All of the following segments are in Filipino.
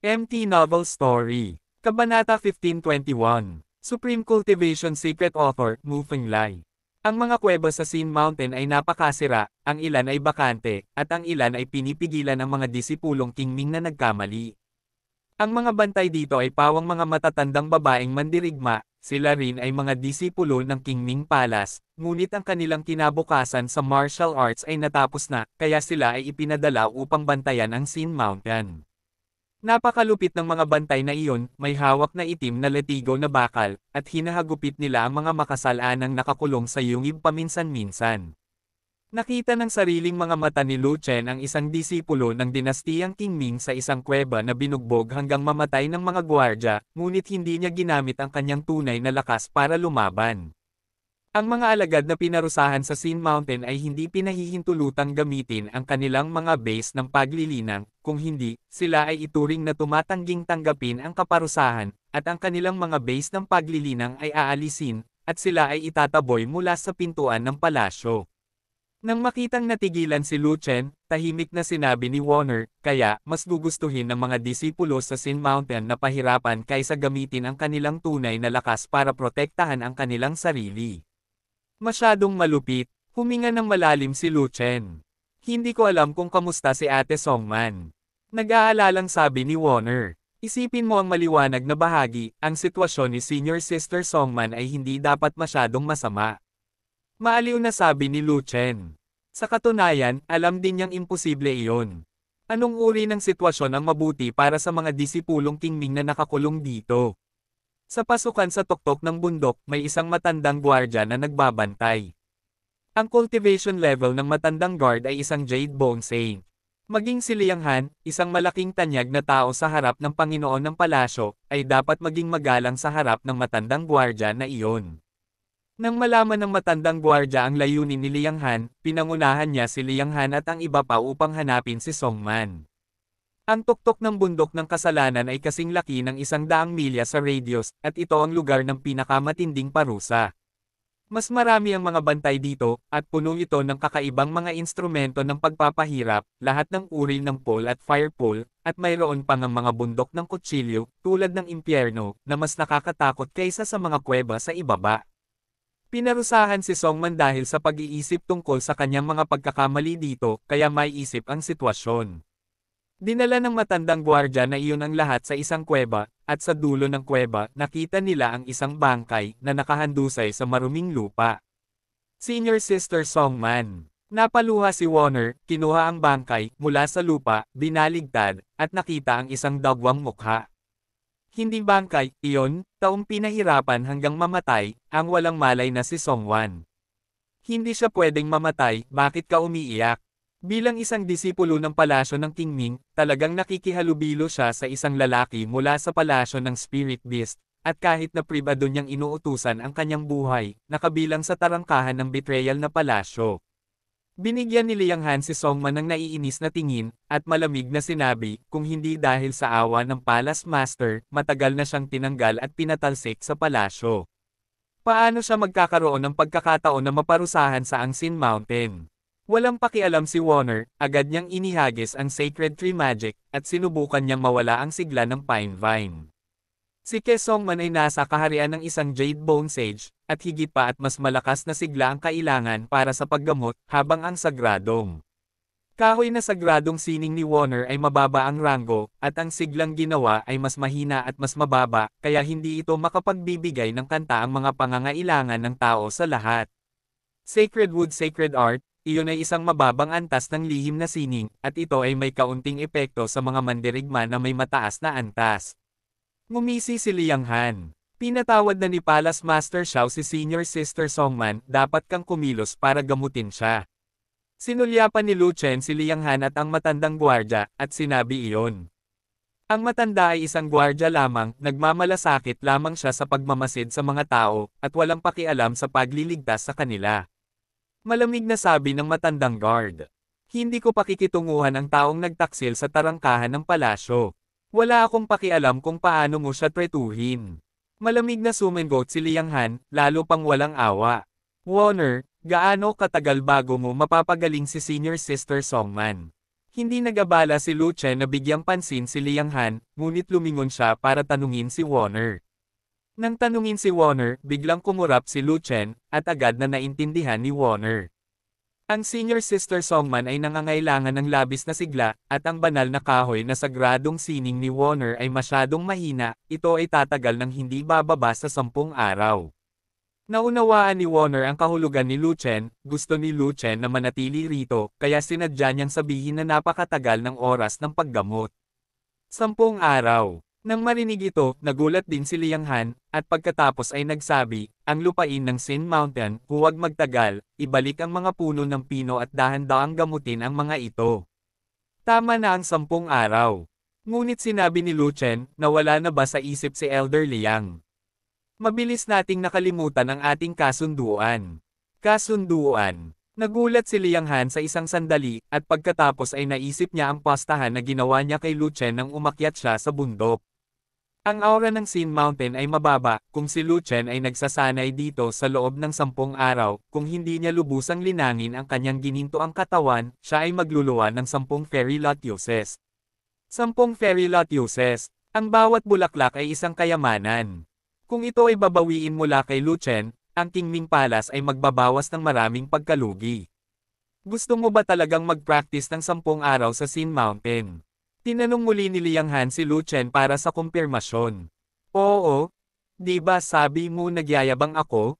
MT Novel Story. Kabanata 1521. Supreme Cultivation Secret Author, Mu Fenglai. Ang mga kuweba sa Sin Mountain ay napakasira, ang ilan ay bakante, at ang ilan ay pinipigilan ng mga disipulong King Ming na nagkamali. Ang mga bantay dito ay pawang mga matatandang babaeng mandirigma, sila rin ay mga disipulo ng King Ming Palace, ngunit ang kanilang kinabukasan sa martial arts ay natapos na, kaya sila ay ipinadala upang bantayan ang Sin Mountain. Napakalupit ng mga bantay na iyon, may hawak na itim na letigo na bakal, at hinahagupit nila ang mga makasalanang nakakulong sa yungib paminsan-minsan. Nakita ng sariling mga mata ni Lu Chen ang isang disipulo ng dinastiyang King Ming sa isang kuweba na binugbog hanggang mamatay ng mga gwardya, ngunit hindi niya ginamit ang kanyang tunay na lakas para lumaban. Ang mga alagad na pinarusahan sa Sin Mountain ay hindi pinahihintulutang gamitin ang kanilang mga base ng paglilinang, kung hindi, sila ay ituring na tumatangging tanggapin ang kaparusahan, at ang kanilang mga base ng paglilinang ay aalisin, at sila ay itataboy mula sa pintuan ng palasyo. Nang makitang natigilan si Lu Chen, tahimik na sinabi ni Warner, kaya, mas gugustuhin ng mga disipulo sa Sin Mountain na pahirapan kaysa gamitin ang kanilang tunay na lakas para protektahan ang kanilang sarili. Masyadong malupit, huminga ng malalim si Lu Chen. Hindi ko alam kung kamusta si Ate Songman. Nag-aalalang sabi ni Warner. Isipin mo ang maliwanag na bahagi, ang sitwasyon ni Senior Sister Songman ay hindi dapat masyadong masama. Maaliw na sabi ni Lu Chen. Sa katunayan, alam din niyang imposible iyon. Anong uri ng sitwasyon ang mabuti para sa mga disipulong King Ming na nakakulong dito? Sa pasukan sa tuktok ng bundok, may isang matandang gwardya na nagbabantay. Ang cultivation level ng matandang guard ay isang Jade Bone Saint. Maging si Liang Han, isang malaking tanyag na tao sa harap ng Panginoon ng Palasyo, ay dapat maging magalang sa harap ng matandang gwardya na iyon. Nang malaman ng matandang gwardya ang layunin ni Liang Han, pinangunahan niya si Liang Han at ang iba pa upang hanapin si Songman. Ang tuktok ng bundok ng kasalanan ay kasing laki ng 100 milya sa radius, at ito ang lugar ng pinakamatinding parusa. Mas marami ang mga bantay dito, at puno ito ng kakaibang mga instrumento ng pagpapahirap, lahat ng uri ng pole at fire pole, at mayroon pang ang mga bundok ng kutsilyo, tulad ng impyerno, na mas nakakatakot kaysa sa mga kuweba sa ibaba. Pinarusahan si Songman dahil sa pag-iisip tungkol sa kanyang mga pagkakamali dito, kaya may isip ang sitwasyon. Dinala ng matandang gwardya na iyon ang lahat sa isang kuweba, at sa dulo ng kuweba, nakita nila ang isang bangkay na nakahandusay sa maruming lupa. Senior Sister Songman. Napaluha si Warner, kinuha ang bangkay, mula sa lupa, binaligtad, at nakita ang isang dagwang mukha. Hindi bangkay, iyon, taong pinahirapan hanggang mamatay, ang walang malay na si Songwan. Hindi siya pwedeng mamatay, bakit ka umiiyak? Bilang isang disipulo ng palasyo ng King Ming, talagang nakikihalubilo siya sa isang lalaki mula sa palasyo ng Spirit Beast, at kahit na pribado niyang inuutusan ang kanyang buhay, nakabilang sa tarangkahan ng betrayal na palasyo. Binigyan ni Liang Han si Songman ng naiinis na tingin, at malamig na sinabi, kung hindi dahil sa awa ng Palace Master, matagal na siyang tinanggal at pinatalsik sa palasyo. Paano siya magkakaroon ng pagkakataon na maparusahan sa Sin Mountain? Walang pakialam si Warner, agad niyang inihagis ang Sacred Tree Magic, at sinubukan niyang mawala ang sigla ng Pine Vine. Si Ke Songman ay nasa kaharian ng isang Jade Bone Sage, at higit pa at mas malakas na sigla ang kailangan para sa paggamot, habang ang sagradong kahoy na sagradong sining ni Warner ay mababa ang rango, at ang siglang ginawa ay mas mahina at mas mababa, kaya hindi ito makapagbibigay ng kanta ang mga pangangailangan ng tao sa lahat. Sacred Wood Sacred Art. Iyon ay isang mababang antas ng lihim na sining, at ito ay may kaunting epekto sa mga mandirigma na may mataas na antas. Ngumisi si Liang Han. Pinatawad na ni Palace Master Xiao si Senior Sister Songman, dapat kang kumilos para gamutin siya. Sinulyapan ni Lu Chen si Liang Han at ang matandang gwardya, at sinabi iyon. Ang matanda ay isang gwardya lamang, nagmamalasakit lamang siya sa pagmamasid sa mga tao, at walang pakialam sa pagliligtas sa kanila. Malamig na sabi ng matandang guard. Hindi ko pakikitunguhan ang taong nagtaksil sa tarangkahan ng palasyo. Wala akong pakialam kung paano mo siya tretuhin. Malamig na sumingot si Liang Han, lalo pang walang awa. Warner, gaano katagal bago mo mapapagaling si Senior Sister Songman? Hindi nag-abala si Lu Chen na bigyang pansin si Liang Han, ngunit lumingon siya para tanungin si Warner. Nang tanungin si Warner, biglang kumurap si Lu Chen, at agad na naintindihan ni Warner. Ang senior sister Songman ay nangangailangan ng labis na sigla, at ang banal na kahoy na sagradong sining ni Warner ay masyadong mahina, ito ay tatagal ng hindi bababa sa 10 araw. Naunawaan ni Warner ang kahulugan ni Lu Chen, gusto ni Lu Chen na manatili rito, kaya sinadya niyang sabihin na napakatagal ng oras ng paggamot. 10 araw. Nang marinig ito, nagulat din si Liang Han, at pagkatapos ay nagsabi, ang lupain ng Sin Mountain, huwag magtagal, ibalik ang mga puno ng pino at dahan-daang gamutin ang mga ito. Tama na ang 10 araw. Ngunit sinabi ni Lu Chen, na wala na ba sa isip si Elder Liang. Mabilis nating nakalimutan ang ating kasunduan. Kasunduan. Nagulat si Liang Han sa isang sandali, at pagkatapos ay naisip niya ang pastahan na ginawa niya kay Lu Chen nang umakyat siya sa bundok. Ang aura ng Sin Mountain ay mababa, kung si Lu Chen ay nagsasanay dito sa loob ng 10 araw, kung hindi niya lubusang linangin ang kanyang ginintoang katawan, siya ay magluluwa ng 10 fairy lotuses. 10 fairy lotuses, ang bawat bulaklak ay isang kayamanan. Kung ito ay babawiin mula kay Lu Chen, ang Qingming Palace ay magbabawas ng maraming pagkalugi. Gusto mo ba talagang mag-practice ng 10 araw sa Sin Mountain? Tinanong muli ni Liang Han si Lu Chen para sa kumpirmasyon. Oo, di ba sabi mo nagyayabang ako?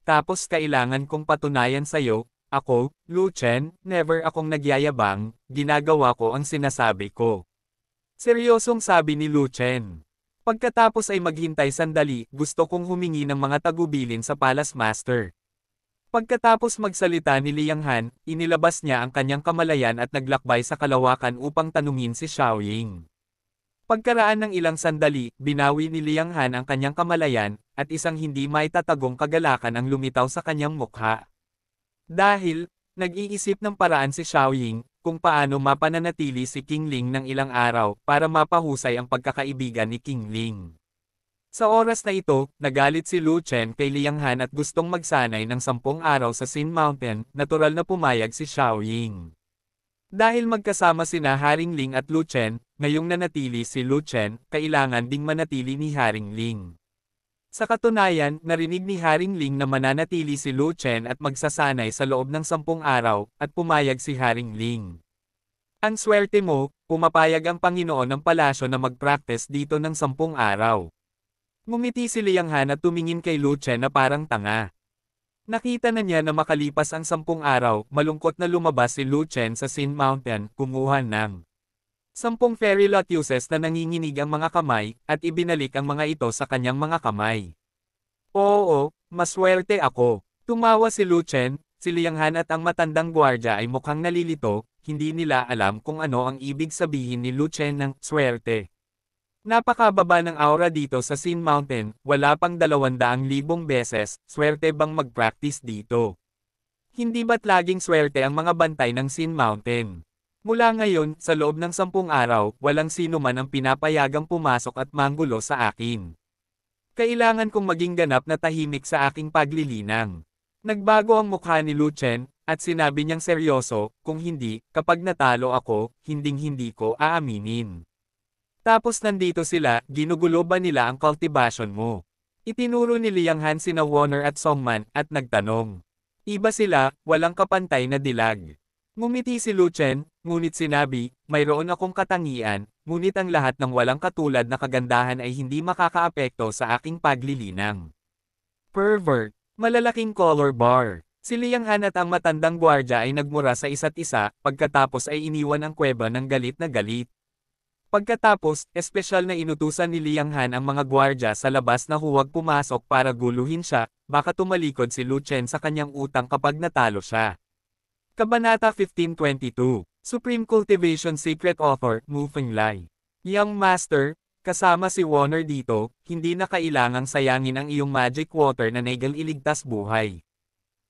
Tapos kailangan kong patunayan sa'yo, ako, Lu Chen, never akong nagyayabang, ginagawa ko ang sinasabi ko. Seryosong sabi ni Lu Chen. Pagkatapos ay maghintay sandali, gusto kong humingi ng mga tagubilin sa Palace Master. Pagkatapos magsalita ni Liang Han, inilabas niya ang kanyang kamalayan at naglakbay sa kalawakan upang tanungin si Xiaoying. Pagkaraan ng ilang sandali, binawi ni Liang Han ang kanyang kamalayan, at isang hindi maitatagong kagalakan ang lumitaw sa kanyang mukha. Dahil, nag-iisip ng paraan si Xiaoying, kung paano mapananatili si King Ling ng ilang araw para mapahusay ang pagkakaibigan ni King Ling. Sa oras na ito, nagalit si Lu Chen kay Liang Han at gustong magsanay ng 10 araw sa Sin Mountain, natural na pumayag si Xiaoying. Dahil magkasama sina Haring Ling at Lu Chen, ngayong nanatili si Lu Chen, kailangan ding manatili ni Haring Ling. Sa katunayan, narinig ni Haring Ling na mananatili si Lu Chen at magsasanay sa loob ng 10 araw, at pumayag si Haring Ling. Ang swerte mo, pumapayag ang Panginoon ng palasyo na mag-practice dito ng 10 araw. Ngumiti si Liang Han at tumingin kay Lu Chen na parang tanga. Nakita na niya na makalipas ang 10 araw, malungkot na lumabas si Lu Chen sa Sin Mountain, kumuha ng 10 fairy lotuses na nanginginig ang mga kamay, at ibinalik ang mga ito sa kanyang mga kamay. Oo, maswerte ako. Tumawa si Lu Chen, si Liang Han at ang matandang gwardya ay mukhang nalilito, hindi nila alam kung ano ang ibig sabihin ni Lu Chen ng swerte. Napakababa ng aura dito sa Sin Mountain, wala pang 200,000 beses, swerte bang mag-practice dito? Hindi ba't laging swerte ang mga bantay ng Sin Mountain? Mula ngayon, sa loob ng 10 araw, walang sino man ang pinapayagang pumasok at manggulo sa akin. Kailangan kong maging ganap na tahimik sa aking paglilinang. Nagbago ang mukha ni Lu Chen, at sinabi niyang seryoso, kung hindi, kapag natalo ako, hinding-hindi ko aaminin. Tapos nandito sila, ginugulo ba nila ang cultivation mo? Itinuro ni Liang Han sina Warner at Songman, at nagtanong. Iba sila, walang kapantay na dilag. Ngumiti si Lu Chen, ngunit sinabi, mayroon akong katangian, ngunit ang lahat ng walang katulad na kagandahan ay hindi makakaapekto sa aking paglilinang. Pervert, malalaking color bar. Si Liang Han at ang matandang gwardya ay nagmura sa isa't isa, pagkatapos ay iniwan ang kuweba ng galit na galit. Pagkatapos, espesyal na inutusan ni Liang Han ang mga gwardya sa labas na huwag pumasok para guluhin siya, baka tumalikod si Lu Chen sa kanyang utang kapag natalo siya. Kabanata 1522, Supreme Cultivation Secret Author, Mu Fenglai. Young Master, kasama si Warner dito, hindi na kailangang sayangin ang iyong magic water na negal iligtas buhay.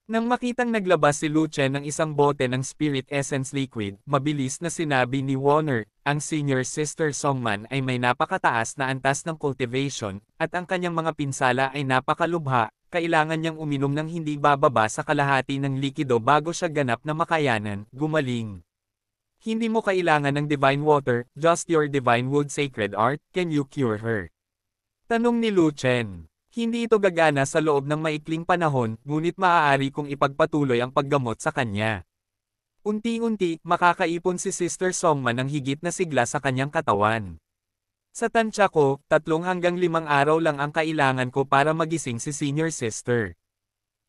Nang makitang naglabas si Lu Chen ng isang bote ng Spirit Essence Liquid, mabilis na sinabi ni Warner, ang senior sister Songman ay may napakataas na antas ng cultivation, at ang kanyang mga pinsala ay napakalubha, kailangan niyang uminom ng hindi bababa sa kalahati ng likido bago siya ganap na makayanan, gumaling. Hindi mo kailangan ng divine water, just your divine wood sacred art, can you cure her? Tanong ni Lu Chen. Hindi ito gagana sa loob ng maikling panahon, ngunit maaari kong ipagpatuloy ang paggamot sa kanya. Unti-unti, makakaipon si Sister Songman ng higit na sigla sa kanyang katawan. Sa tansya ko, 3 hanggang 5 araw lang ang kailangan ko para magising si Senior Sister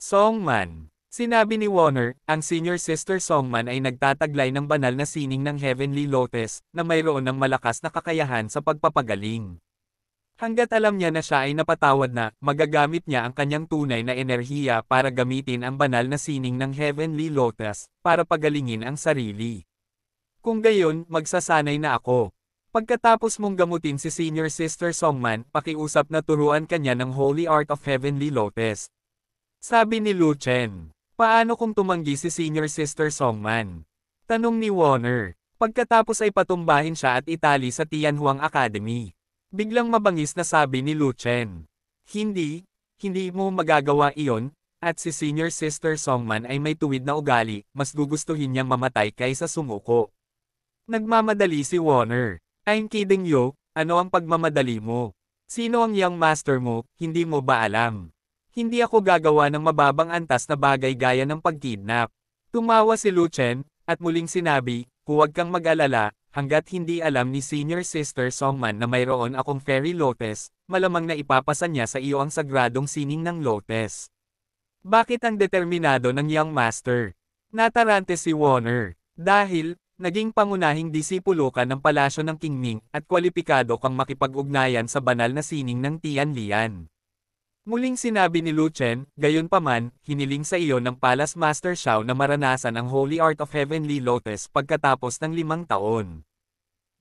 Songman. Sinabi ni Warner, ang Senior Sister Songman ay nagtataglay ng banal na sining ng Heavenly Lotus, na mayroon ng malakas na kakayahan sa pagpapagaling. Hanggat alam niya na siya ay napatawad na, magagamit niya ang kanyang tunay na enerhiya para gamitin ang banal na sining ng Heavenly Lotus, para pagalingin ang sarili. Kung gayon, magsasanay na ako. Pagkatapos mong gamutin si Senior Sister Songman, pakiusap na turuan kanya ng Holy Art of Heavenly Lotus. Sabi ni Lu Chen. Paano kung tumanggi si Senior Sister Songman? Tanong ni Warner. Pagkatapos ay patumbahin siya at itali sa Tianhuang Academy. Biglang mabangis na sabi ni Lu Chen. Hindi mo magagawa iyon, at si Senior Sister Songman ay may tuwid na ugali, mas gugustuhin niyang mamatay kaysa sumuko. Nagmamadali si Warner. I'm kidding you, ano ang pagmamadali mo? Sino ang young master mo, hindi mo ba alam? Hindi ako gagawa ng mababang antas na bagay gaya ng pagkidnap. Tumawa si Lu Chen, at muling sinabi, huwag kang mag-alala, hanggat hindi alam ni Senior Sister Songman na mayroon akong fairy lotus, malamang na ipapasa niya sa iyo ang sagradong sining ng lotus. Bakit ang determinado ng young master? Natarante si Warner. Dahil, naging pangunahing disipulo ka ng palasyo ng Qingming at kwalipikado kang makipag-ugnayan sa banal na sining ng Tianlian. Muling sinabi ni Lu Chen, gayunpaman, hiniling sa iyo ng Palace Master Xiao na maranasan ang Holy Art of Heavenly Lotus pagkatapos ng 5 taon.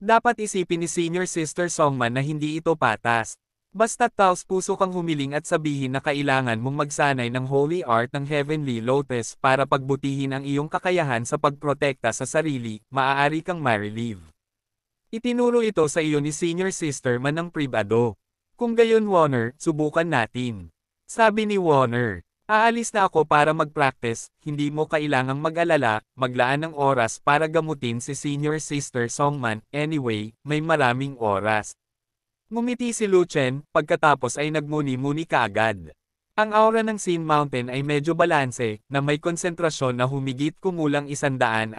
Dapat isipin ni Senior Sister Songman na hindi ito patas. Basta't taos puso kang humiling at sabihin na kailangan mong magsanay ng Holy Art ng Heavenly Lotus para pagbutihin ang iyong kakayahan sa pagprotekta sa sarili, maaari kang ma-relieve. Itinuro ito sa iyo ni Senior Sister Man ng pribado. Kung gayon Warner, subukan natin. Sabi ni Warner, aalis na ako para mag-practice, hindi mo kailangang mag-alala, maglaan ng oras para gamutin si Senior Sister Songman, anyway, may maraming oras. Ngumiti si Lu Chen, pagkatapos ay nagmuni-muni kaagad. Ang aura ng Sin Mountain ay medyo balanse, na may konsentrasyon na humigit kumulang 180,000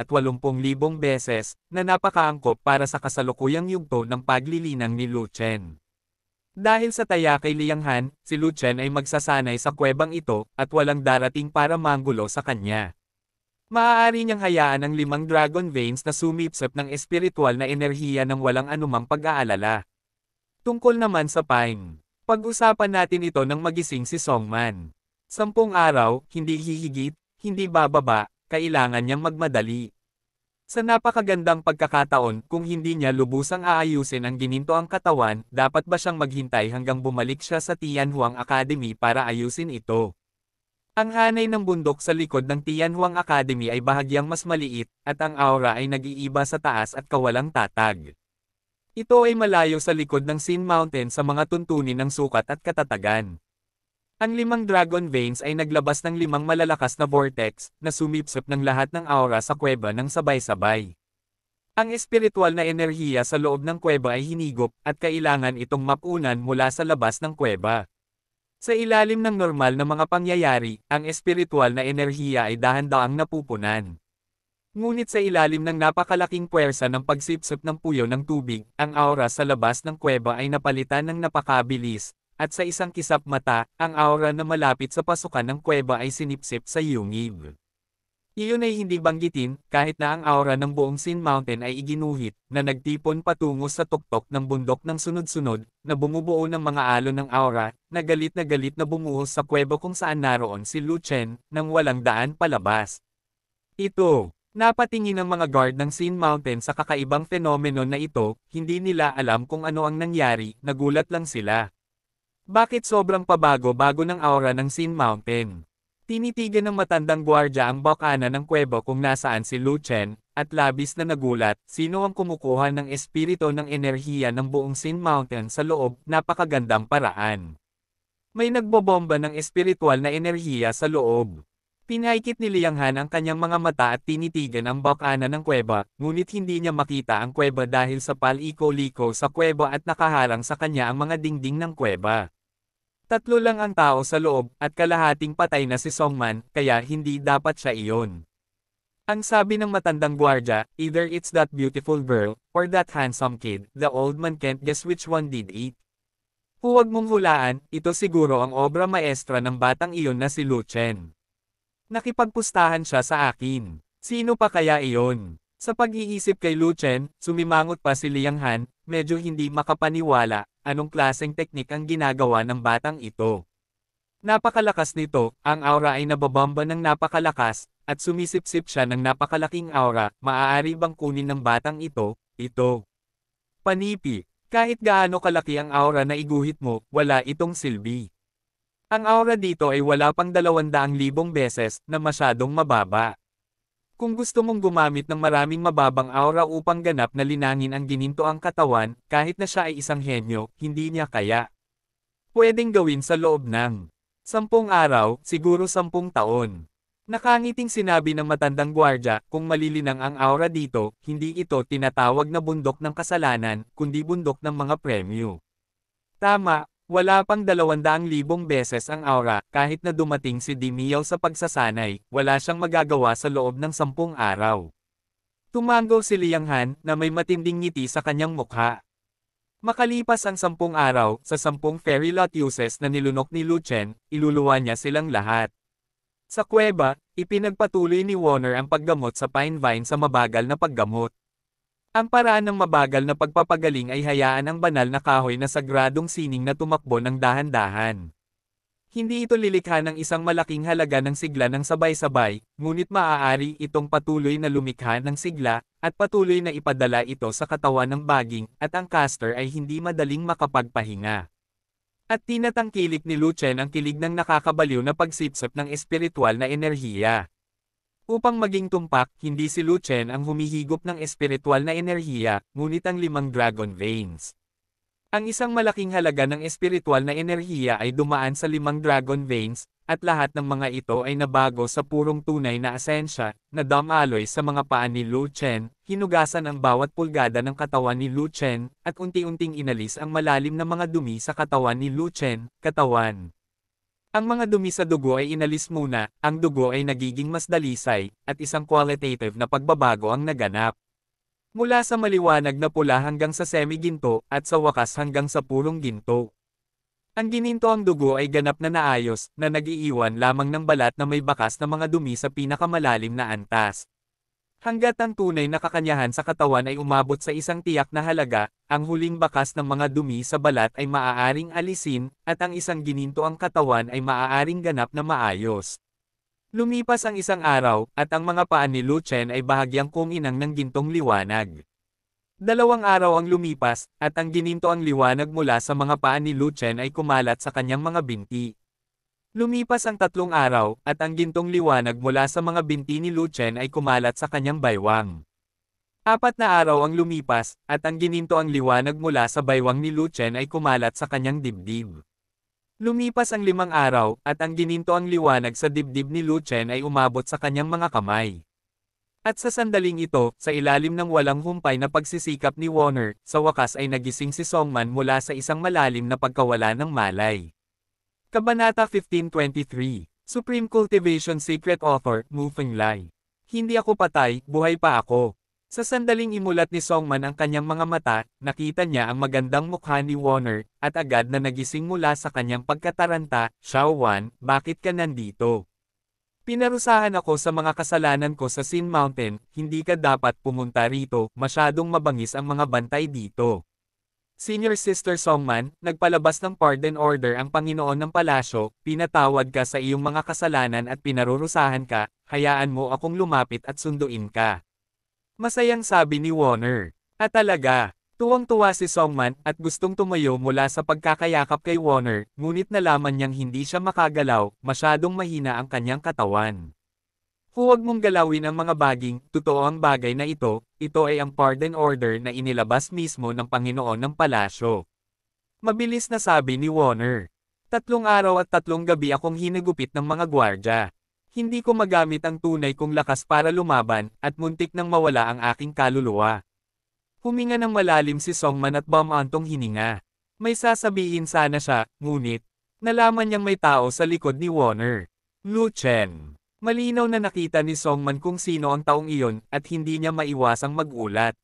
beses, na napakaangkop para sa kasalukuyang yugto ng paglilinang ni Lu Chen. Dahil sa taya kay Lianghan, si Lu Chen ay magsasanay sa kuwebang ito, at walang darating para manggulo sa kanya. Maaari niyang hayaan ang 5 dragon veins na sumipsip ng espiritual na enerhiya ng walang anumang pag-aalala. Tungkol naman sa Pine, pag-usapan natin ito nang magising si Songman. 10 araw, hindi hihigit, hindi bababa, kailangan niyang magmadali. Sa napakagandang pagkakataon, kung hindi niya lubusang aayusin ang ginintoang katawan, dapat ba siyang maghintay hanggang bumalik siya sa Tianhuang Academy para ayusin ito? Ang hanay ng bundok sa likod ng Tianhuang Academy ay bahagyang mas maliit, at ang aura ay nag-iiba sa taas at kawalang tatag. Ito ay malayo sa likod ng Sin Mountain sa mga tuntunin ng sukat at katatagan. Ang 5 dragon veins ay naglabas ng 5 malalakas na vortex, na sumipsip ng lahat ng aura sa kuweba ng sabay-sabay. Ang espiritual na enerhiya sa loob ng kuweba ay hinigop, at kailangan itong mapunan mula sa labas ng kuweba. Sa ilalim ng normal na mga pangyayari, ang espiritual na enerhiya ay dahan-daang napupunan. Ngunit sa ilalim ng napakalaking puwersa ng pagsipsip ng puyo ng tubig, ang aura sa labas ng kuweba ay napalitan ng napakabilis. At sa isang kisap mata, ang aura na malapit sa pasukan ng kuweba ay sinipsip sa yungib. Iyon ay hindi banggitin, kahit na ang aura ng buong Sin Mountain ay iginuhit, na nagtipon patungo sa tuktok ng bundok ng sunod-sunod, na bumubuo ng mga alon ng aura, na galit na bumuhos sa kuweba kung saan naroon si Lu Chen, nang walang daan palabas. Ito, napatingin ng mga guard ng Sin Mountain sa kakaibang phenomenon na ito, hindi nila alam kung ano ang nangyari, nagulat lang sila. Bakit sobrang pabago-bago ng aura ng Sin Mountain? Tinitigan ng matandang gwardya ang bokana ng kuweba kung nasaan si Lu Chen, at labis na nagulat, sino ang kumukuha ng espiritu ng enerhiya ng buong Sin Mountain sa loob, napakagandang paraan. May nagbobomba ng espiritual na enerhiya sa loob. Pinaikit ni Liang Han ang kanyang mga mata at tinitigan ang bakana ng kuweba, ngunit hindi niya makita ang kuweba dahil sa paliko-liko sa kuweba at nakaharang sa kanya ang mga dingding ng kuweba. Tatlo lang ang tao sa loob, at kalahating patay na si Songman, kaya hindi dapat siya iyon. Ang sabi ng matandang gwardya, either it's that beautiful girl, or that handsome kid, the old man can't guess which one did it. Huwag mong hulaan, ito siguro ang obra maestra ng batang iyon na si Lu Chen. Nakipagpustahan siya sa akin. Sino pa kaya iyon? Sa pag-iisip kay Lu Chen, sumimangot pa si Liang Han, medyo hindi makapaniwala, anong klaseng teknik ang ginagawa ng batang ito. Napakalakas nito, ang aura ay nababamba ng napakalakas, at sumisipsip siya ng napakalaking aura, maaari bang kunin ng batang ito, ito. Panipi, kahit gaano kalaki ang aura na iguhit mo, wala itong silbi. Ang aura dito ay wala pang 200,000 beses, na masyadong mababa. Kung gusto mong gumamit ng maraming mababang aura upang ganap na linangin ang gininto ang katawan, kahit na siya ay isang henyo, hindi niya kaya. Pwedeng gawin sa loob ng 10 araw, siguro 10 taon. Nakangiting sinabi ng matandang gwardya, kung malilinang ang aura dito, hindi ito tinatawag na bundok ng kasalanan, kundi bundok ng mga premyo. Tama. Wala pang 200,000 beses ang aura, kahit na dumating si Dimiao sa pagsasanay, wala siyang magagawa sa loob ng 10 araw. Tumango si Liang Han, na may matinding ngiti sa kanyang mukha. Makalipas ang 10 araw, sa 10 fairy lotuses na nilunok ni Lu Chen, iluluwa niya silang lahat. Sa kuweba, ipinagpatuloy ni Warner ang paggamot sa pine vine sa mabagal na paggamot. Ang paraan ng mabagal na pagpapagaling ay hayaan ang banal na kahoy na sagradong sining na tumakbo ng dahan-dahan. Hindi ito lilikha ng isang malaking halaga ng sigla ng sabay-sabay, ngunit maaari itong patuloy na lumikha ng sigla, at patuloy na ipadala ito sa katawan ng baging, at ang caster ay hindi madaling makapagpahinga. At tinatangkilik ni Lu Chen ang kilig ng nakakabaliw na pagsipsip ng espiritual na enerhiya. Upang maging tumpak, hindi si Lu Chen ang humihigop ng espiritual na enerhiya, ngunit ang 5 dragon veins. Ang isang malaking halaga ng espiritual na enerhiya ay dumaan sa 5 dragon veins, at lahat ng mga ito ay nabago sa purong tunay na asensya, na damaloy sa mga paa ni Lu Chen, hinugasan ang bawat pulgada ng katawan ni Lu Chen, at unti-unting inalis ang malalim na mga dumi sa katawan ni Lu Chen, katawan. Ang mga dumi sa dugo ay inalis muna, ang dugo ay nagiging mas dalisay, at isang qualitative na pagbabago ang naganap. Mula sa maliwanag na pula hanggang sa semi-ginto, at sa wakas hanggang sa purong ginto. Ang gininto ang dugo ay ganap na naayos, na nag-iiwan lamang ng balat na may bakas na mga dumi sa pinakamalalim na antas. Hanggat ang tunay na kakanyahan sa katawan ay umabot sa isang tiyak na halaga, ang huling bakas ng mga dumi sa balat ay maaaring alisin, at ang isang gininto ang katawan ay maaaring ganap na maayos. Lumipas ang isang araw, at ang mga paa ni Lu Chen ay bahagyang kuminang ng gintong liwanag. 2 araw ang lumipas, at ang gininto ang liwanag mula sa mga paa ni Lu Chen ay kumalat sa kanyang mga binti. Lumipas ang 3 araw, at ang gintong liwanag mula sa mga binti ni Lu Chen ay kumalat sa kanyang baywang. 4 na araw ang lumipas, at ang gininto ang liwanag mula sa baywang ni Lu Chen ay kumalat sa kanyang dibdib. Lumipas ang 5 araw, at ang gininto ang liwanag sa dibdib ni Lu Chen ay umabot sa kanyang mga kamay. At sa sandaling ito, sa ilalim ng walang humpay na pagsisikap ni Warner, sa wakas ay nagising si Songman mula sa isang malalim na pagkawala ng malay. Kabanata 1523, Supreme Cultivation Secret Author, Mu Fenglai. Hindi ako patay, buhay pa ako. Sa sandaling imulat ni Songman ang kanyang mga mata, nakita niya ang magandang mukha ni Warner, at agad na nagising mula sa kanyang pagkataranta, Xiao Wan, bakit ka nandito? Pinarusahan ako sa mga kasalanan ko sa Sin Mountain, hindi ka dapat pumunta rito, masyadong mabangis ang mga bantay dito. Senior Sister Songman, nagpalabas ng pardon order ang Panginoon ng Palasyo, pinatawad ka sa iyong mga kasalanan at pinarurusahan ka, hayaan mo akong lumapit at sunduin ka. Masayang sabi ni Warner. At talaga, tuwang-tuwa si Songman at gustong tumayo mula sa pagkakayakap kay Warner, ngunit nalaman niyang hindi siya makagalaw, masyadong mahina ang kanyang katawan. Huwag mong galawin ang mga baging, totoo ang bagay na ito ay ang pardon order na inilabas mismo ng Panginoon ng Palasyo. Mabilis na sabi ni Warner. 3 araw at 3 gabi akong hinagupit ng mga gwardya. Hindi ko magamit ang tunay kong lakas para lumaban, at muntik nang mawala ang aking kaluluwa. Huminga ng malalim si Songman at bumantong hininga. May sasabihin sana siya, ngunit, nalaman niyang may tao sa likod ni Warner. Lu Chen. Malinaw na nakita ni Songman kung sino ang taong iyon, at hindi niya maiwasang magulat.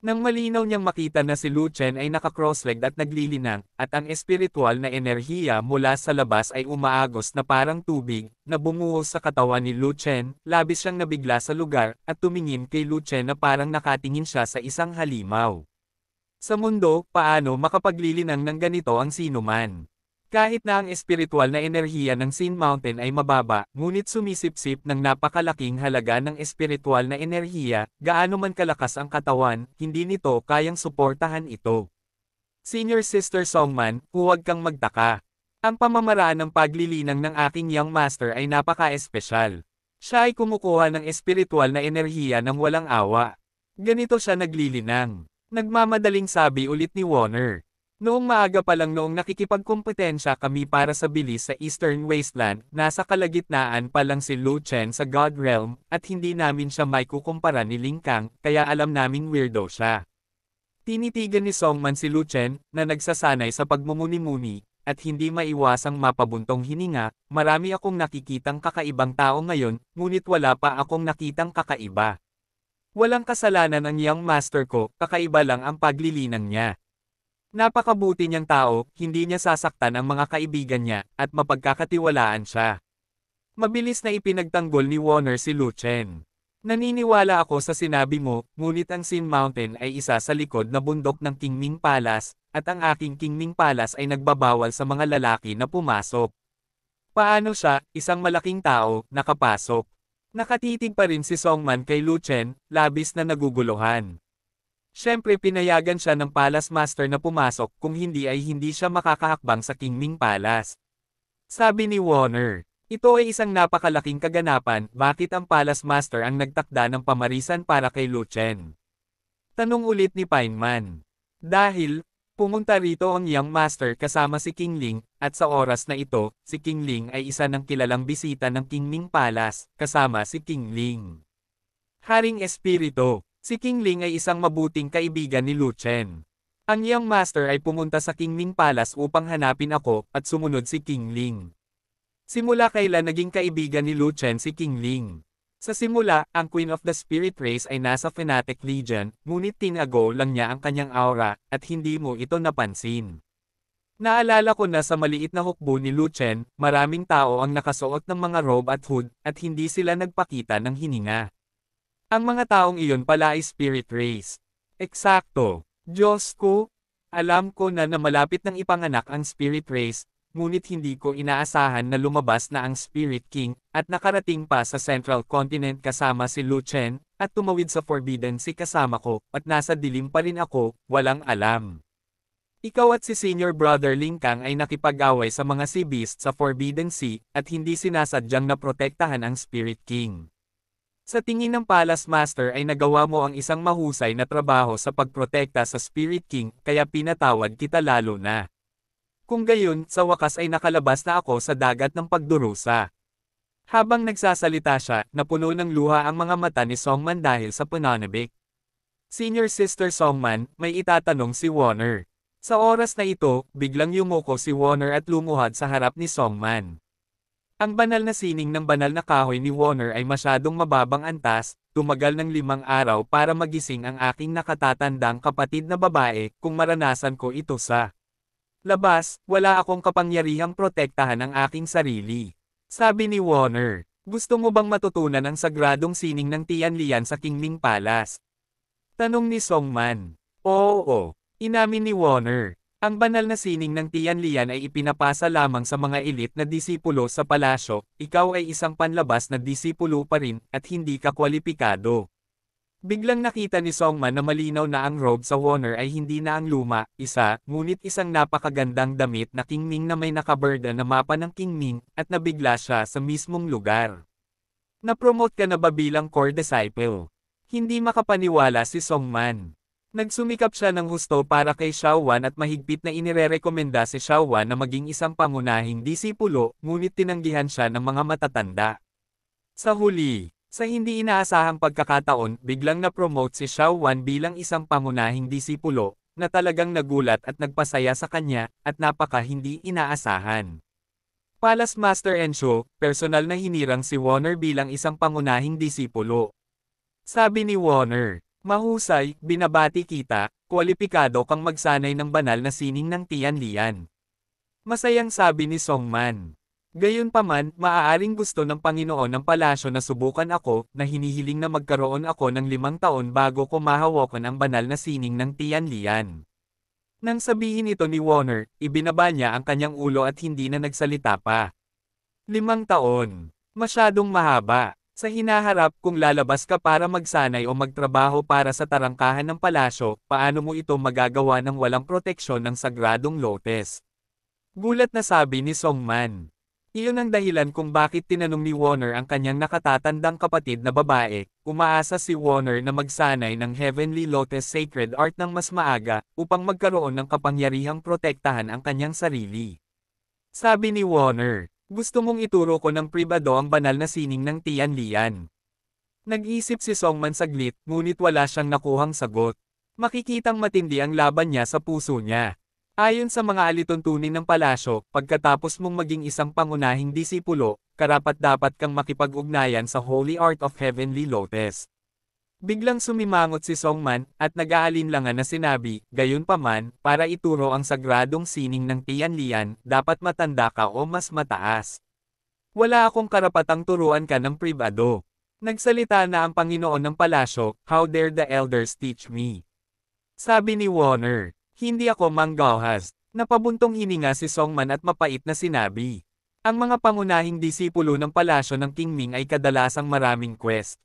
Nang malinaw niyang makita na si Lu Chen ay naka-cross-legged at naglilinang, at ang espiritual na enerhiya mula sa labas ay umaagos na parang tubig, na bumuhos sa katawan ni Lu Chen, labis siyang nabigla sa lugar, at tumingin kay Lu Chen na parang nakatingin siya sa isang halimaw. Sa mundo, paano makapaglilinang ng ganito ang sinuman? Kahit na ang espiritual na enerhiya ng Sin Mountain ay mababa, ngunit sumisipsip ng napakalaking halaga ng espiritual na enerhiya, gaano man kalakas ang katawan, hindi nito kayang suportahan ito. Senior Sister Songman, huwag kang magtaka. Ang pamamaraan ng paglilinang ng aking young master ay napaka-espesyal. Siya ay kumukuha ng espiritual na enerhiya ng walang awa. Ganito siya naglilinang. Nagmamadaling sabi ulit ni Warner. Noong maaga pa lang noong nakikipagkompetensya kami para sa bilis sa Eastern Wasteland, nasa kalagitnaan pa lang si Lu Chen sa God Realm, at hindi namin siya maikukumpara ni Ling Kang, kaya alam naming weirdo siya. Tinitigan ni Songman si Lu Chen, na nagsasanay sa pagmumuni-muni, at hindi maiwasang mapabuntong hininga, marami akong nakikitang kakaibang tao ngayon, ngunit wala pa akong nakitang kakaiba. Walang kasalanan ang young master ko, kakaiba lang ang paglilinang niya. Napakabuti niyang tao, hindi niya sasaktan ang mga kaibigan niya, at mapagkakatiwalaan siya. Mabilis na ipinagtanggol ni Warner si Lu Chen. Naniniwala ako sa sinabi mo, ngunit ang Sin Mountain ay isa sa likod na bundok ng Qingming Palace, at ang aking Qingming Palace ay nagbabawal sa mga lalaki na pumasok. Paano siya, isang malaking tao, nakapasok? Nakatitig pa rin si Songman kay Lu Chen, labis na naguguluhan. Siyempre pinayagan siya ng Palace Master na pumasok kung hindi ay hindi siya makakahakbang sa Qingming Palace. Sabi ni Warner, ito ay isang napakalaking kaganapan, bakit ang Palace Master ang nagtakda ng pamarisan para kay Lu Chen? Tanong ulit ni Pineman. Dahil, pumunta rito ang Young Master kasama si King Ling, at sa oras na ito, si King Ling ay isa ng kilalang bisita ng Qingming Palace, kasama si King Ling. Haring Espiritu. Si King Ling ay isang mabuting kaibigan ni Lu Chen. Ang Young Master ay pumunta sa Qingming Palace upang hanapin ako, at sumunod si King Ling. Simula kailan naging kaibigan ni Lu Chen si King Ling? Sa simula, ang Queen of the Spirit Race ay nasa Fnatic Legion, ngunit tinago lang niya ang kanyang aura, at hindi mo ito napansin. Naalala ko na sa maliit na hukbo ni Lu Chen, maraming tao ang nakasuot ng mga robe at hood, at hindi sila nagpakita ng hininga. Ang mga taong iyon pala ay Spirit Race. Eksakto. Diyos ko, alam ko na malapit nang ipanganak ang Spirit Race, ngunit hindi ko inaasahan na lumabas na ang Spirit King, at nakarating pa sa Central Continent kasama si Lu Chen, at tumawid sa Forbidden Sea kasama ko, at nasa dilim pa rin ako, walang alam. Ikaw at si Senior Brother Ling Kang ay nakipag-away sa mga Sea Beasts sa Forbidden Sea, at hindi sinasadyang naprotektahan ang Spirit King. Sa tingin ng Palace Master ay nagawa mo ang isang mahusay na trabaho sa pagprotekta sa Spirit King, kaya pinatawad kita lalo na. Kung gayon, sa wakas ay nakalabas na ako sa dagat ng pagdurusa. Habang nagsasalita siya, napuno ng luha ang mga mata ni Songman dahil sa pananabik. Senior Sister Songman, may itatanong si Warner. Sa oras na ito, biglang yumuko si Warner at lumuhad sa harap ni Songman. Ang banal na sining ng banal na kahoy ni Warner ay masyadong mababang antas, tumagal ng 5 araw para magising ang aking nakatatandang kapatid na babae, kung maranasan ko ito sa labas, wala akong kapangyarihang protektahan ang aking sarili. Sabi ni Warner, gusto mo bang matutunan ang sagradong sining ng Tianlian sa Qingming Palace? Tanong ni Songman. Oo, inamin ni Warner. Ang banal na sining ng Tianlian ay ipinapasa lamang sa mga elite na disipulo sa palasyo, ikaw ay isang panlabas na disipulo pa rin, at hindi ka kwalipikado. Biglang nakita ni Songman na malinaw na ang robe sa Warner ay hindi na ang luma, ngunit isang napakagandang damit na Qingming na may nakaberda na mapa ng Qingming, at nabigla siya sa mismong lugar. Na-promote ka na ba bilang core disciple? Hindi makapaniwala si Songman. Nagsumikap siya ng husto para kay Xiaowan at mahigpit na inirerekomenda si Xiaowan na maging isang pangunahing disipulo, ngunit tinanggihan siya ng mga matatanda. Sa huli, sa hindi inaasahang pagkakataon, biglang na-promote si Xiao Wan bilang isang pangunahing disipulo, na talagang nagulat at nagpasaya sa kanya, at napaka hindi inaasahan. Palace Master Ensho, personal na hinirang si Warner bilang isang pangunahing disipulo. Sabi ni Warner, mahusay, binabati kita, kwalipikado kang magsanay ng banal na sining ng Tianlian. Masayang sabi ni Songman. Gayunpaman, maaaring gusto ng Panginoon ng palasyo na subukan ako, na hinihiling na magkaroon ako ng 5 taon bago ko mahawakan ang banal na sining ng Tianlian. Nang sabihin ito ni Warner, ibinaba niya ang kanyang ulo at hindi na nagsalita pa. 5 taon. Masyadong mahaba. Sa hinaharap kung lalabas ka para magsanay o magtrabaho para sa tarangkahan ng palasyo, paano mo ito magagawa ng walang proteksyon ng sagradong lotes? Gulat na sabi ni Songman. Iyon ang dahilan kung bakit tinanong ni Warner ang kanyang nakatatandang kapatid na babae. Umaasa si Warner na magsanay ng Heavenly Lotus Sacred Art ng mas maaga, upang magkaroon ng kapangyarihang protektahan ang kanyang sarili. Sabi ni Warner, gusto mong ituro ko ng pribado ang banal na sining ng Tianlian. Nag-isip si Songman saglit, ngunit wala siyang nakuhang sagot. Makikitang matindi ang laban niya sa puso niya. Ayon sa mga alituntunin ng palasyo, pagkatapos mong maging isang pangunahing disipulo, karapat-dapat kang makipag-ugnayan sa Holy Art of Heavenly Lotus. Biglang sumimangot si Songman, at nag-aalinlangan na sinabi, gayunpaman, para ituro ang sagradong sining ng Tianlian, dapat matanda ka o mas mataas. Wala akong karapatang turuan ka ng pribado. Nagsalita na ang Panginoon ng palasyo, how dare the elders teach me? Sabi ni Warner. Hindi ako manggahas. Napabuntong hininga si Songman at mapait na sinabi. Ang mga pangunahing disipulo ng palasyo ng King Ming ay kadalasang maraming quest.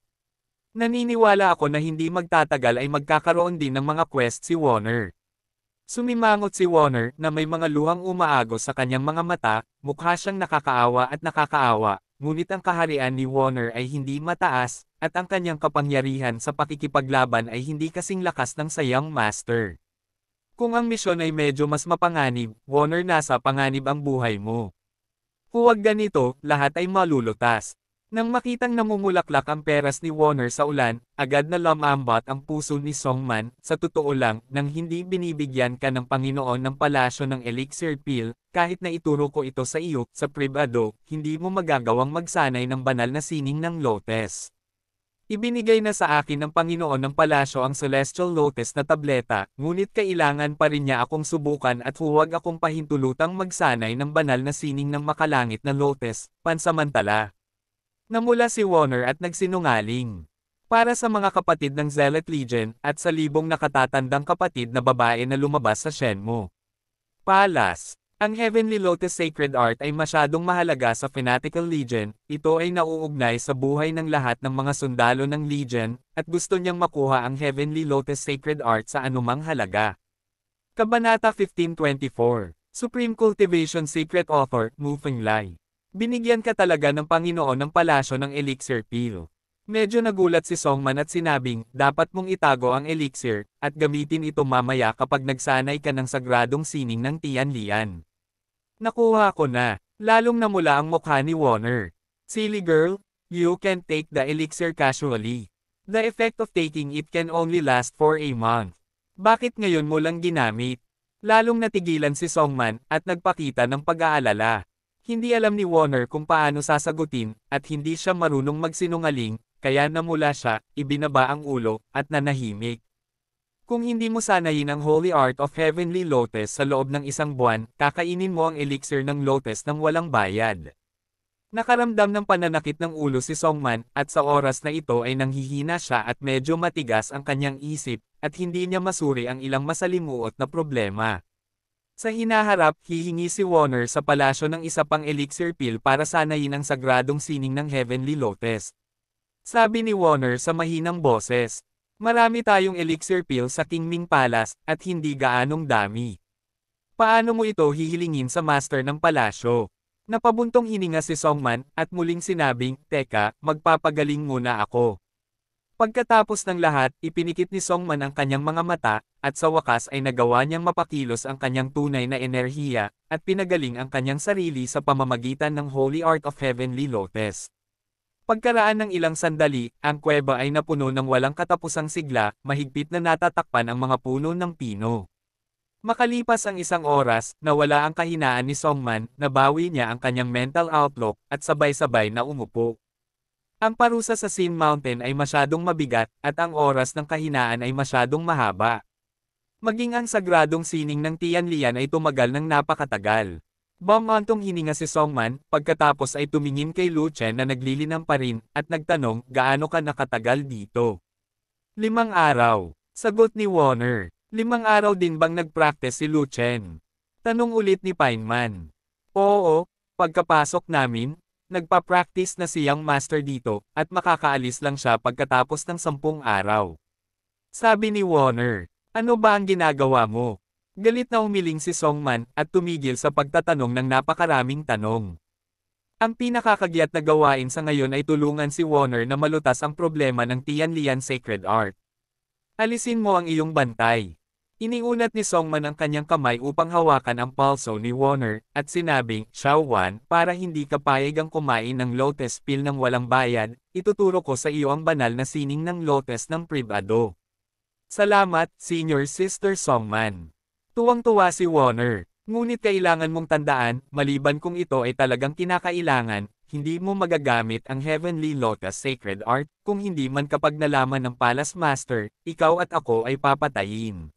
Naniniwala ako na hindi magtatagal ay magkakaroon din ng mga quest si Warner. Sumimangot si Warner na may mga luhang umaagos sa kanyang mga mata, mukha siyang nakakaawa, ngunit ang kaharian ni Warner ay hindi mataas, at ang kanyang kapangyarihan sa pakikipaglaban ay hindi kasing lakas ng sa Young Master. Kung ang misyon ay medyo mas mapanganib, Warner, nasa panganib ang buhay mo. Huwag ganito, lahat ay malulutas. Nang makitang namumulaklak ang peras ni Warner sa ulan, agad na lumambat ang puso ni Songman. Sa totoo lang, nang hindi binibigyan ka ng Panginoon ng palasyo ng elixir pill, kahit na ituro ko ito sa iyo, sa pribado, hindi mo magagawang magsanay ng banal na sining ng lotes. Ibinigay na sa akin ng Panginoon ng palasyo ang Celestial Lotus na tableta, ngunit kailangan pa rin niya akong subukan at huwag akong pahintulutang magsanay ng banal na sining ng makalangit na lotes, pansamantala. Namula si Warner at nagsinungaling. Para sa mga kapatid ng Zealot Legion, at sa libong nakatatandang kapatid na babae na lumabas sa Shenmue Palace. Ang Heavenly Lotus Sacred Art ay masyadong mahalaga sa Fanatical Legion, ito ay nauugnay sa buhay ng lahat ng mga sundalo ng Legion, at gusto niyang makuha ang Heavenly Lotus Sacred Art sa anumang halaga. Kabanata 1524, Supreme Cultivation Secret Author, Mu Fenglai. Binigyan ka talaga ng Panginoon ng palasyo ng elixir pill. Medyo nagulat si Songman at sinabing, dapat mong itago ang elixir, at gamitin ito mamaya kapag nagsanay ka ng sagradong sining ng Tianlian. Nakuha ko na, lalong namula ang mukha ni Warner. Silly girl, you can't take the elixir casually. The effect of taking it can only last for a month. Bakit ngayon mo lang ginamit? Lalong natigilan si Songman, at nagpakita ng pag-aalala. Hindi alam ni Warner kung paano sasagutin, at hindi siya marunong magsinungaling, kaya namula siya, ibinaba ang ulo, at nanahimik. Kung hindi mo sanayin ang Holy Art of Heavenly Lotus sa loob ng 1 buwan, kakainin mo ang elixir ng lotus ng walang bayad. Nakaramdam ng pananakit ng ulo si Songman, at sa oras na ito ay nanghihina siya at medyo matigas ang kanyang isip, at hindi niya masuri ang ilang masalimuot na problema. Sa hinaharap, hihingi si Warner sa palasyo ng isa pang elixir pill para sanayin ang sagradong sining ng Heavenly Lotus. Sabi ni Warner sa mahinang boses. Marami tayong elixir pill sa King Ming Palace, at hindi gaanong dami. Paano mo ito hihilingin sa master ng palasyo? Napabuntong hininga si Songman, at muling sinabing, teka, magpapagaling muna ako. Pagkatapos ng lahat, ipinikit ni Songman ang kanyang mga mata, at sa wakas ay nagawa niyang mapakilos ang kanyang tunay na enerhiya, at pinagaling ang kanyang sarili sa pamamagitan ng Holy Art of Heavenly Lotus. Pagkaraan ng ilang sandali, ang kuweba ay napuno ng walang katapusang sigla, mahigpit na natatakpan ang mga puno ng pino. Makalipas ang isang oras, nawala ang kahinaan ni Songman, nabawi niya ang kanyang mental outlook, at sabay-sabay na umupo. Ang parusa sa Sin Mountain ay masyadong mabigat, at ang oras ng kahinaan ay masyadong mahaba. Maging ang sagradong sining ng Tianlian ay tumagal ng napakatagal. Bumantong hininga si Songman, pagkatapos ay tumingin kay Lu Chen na naglilinang pa rin, at nagtanong, gaano ka nakatagal dito? 5 araw. Sagot ni Warner. 5 araw din bang nag-practice si Lu Chen? Tanong ulit ni Pineman. Oo, pagkapasok namin, nagpa-practice na siyang master dito, at makakaalis lang siya pagkatapos ng 10 araw. Sabi ni Warner, ano ba ang ginagawa mo? Galit na umiling si Songman, at tumigil sa pagtatanong ng napakaraming tanong. Ang pinakakagyat na gawain sa ngayon ay tulungan si Warner na malutas ang problema ng Tianlian Sacred Art. Alisin mo ang iyong bantay. Iniunat ni Songman ang kanyang kamay upang hawakan ang pulso ni Warner, at sinabing, Xiao Wan, para hindi ka payagang kumain ng lotus pill ng walang bayad, ituturo ko sa iyo ang banal na sining ng lotus ng pribado. Salamat, Senior Sister Songman. Tuwang-tuwa si Warner. Ngunit kailangan mong tandaan, maliban kung ito ay talagang kinakailangan, hindi mo magagamit ang Heavenly Lotus Sacred Art, kung hindi man kapag nalaman ng Palace Master, ikaw at ako ay papatayin.